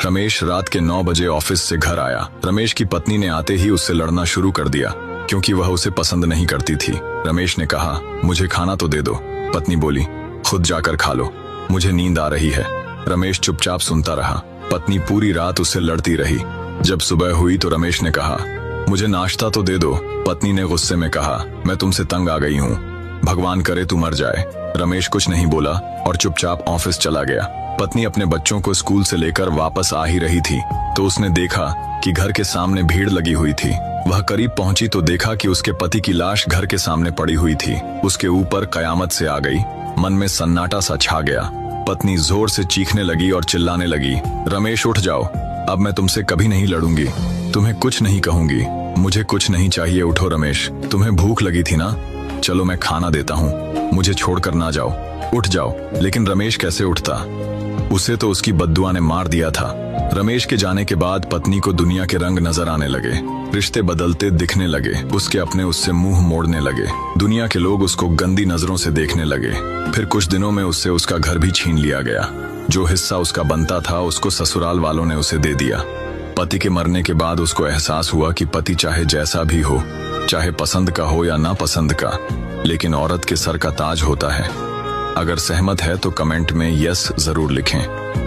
रमेश रात के 9 बजे ऑफिस से घर आया। रमेश की पत्नी ने आते ही उससे लड़ना शुरू कर दिया क्योंकि वह उसे पसंद नहीं करती थी। रमेश ने कहा, मुझे खाना तो दे दो। पत्नी बोली, खुद जाकर खा लो, मुझे नींद आ रही है। रमेश चुपचाप सुनता रहा। पत्नी पूरी रात उससे लड़ती रही। जब सुबह हुई तो रमेश ने कहा, मुझे नाश्ता तो दे दो। पत्नी ने गुस्से में कहा, मैं तुमसे तंग आ गई हूँ, भगवान करे तू मर जाए। रमेश कुछ नहीं बोला और चुपचाप ऑफिस चला गया। पत्नी अपने बच्चों को स्कूल से लेकर वापस आ ही रही थी तो उसने देखा कि घर के सामने भीड़ लगी हुई थी। वह करीब पहुंची तो देखा कि उसके पति की लाश घर के सामने पड़ी हुई थी। उसके ऊपर कयामत से आ गई। मन में सन्नाटा सा छा गया। पत्नी जोर से चीखने लगी और चिल्लाने लगी, रमेश उठ जाओ, अब मैं तुमसे कभी नहीं लड़ूंगी, तुम्हें कुछ नहीं कहूंगी, मुझे कुछ नहीं चाहिए, उठो रमेश, तुम्हें भूख लगी थी ना, चलो मैं खाना देता हूँ, मुझे छोड़कर ना जाओ, उठ जाओ। लेकिन रमेश कैसे उठता, उसे तो उसकी बद्दुआ ने मार दिया था। रमेश के जाने के बाद पत्नी को दुनिया के रंग नजर आने लगे, रिश्ते बदलते दिखने लगे, उसके अपने उससे मुंह मोड़ने लगे, दुनिया के लोग उसको गंदी नजरों से देखने लगे। फिर कुछ दिनों में उससे उसका घर भी छीन लिया गया। जो हिस्सा उसका बनता था उसको ससुराल वालों ने उसे दे दिया। पति के मरने के बाद उसको एहसास हुआ कि पति चाहे जैसा भी हो, चाहे पसंद का हो या ना पसंद का, लेकिन औरत के सर का ताज होता है। अगर सहमत है तो कमेंट में यस जरूर लिखें।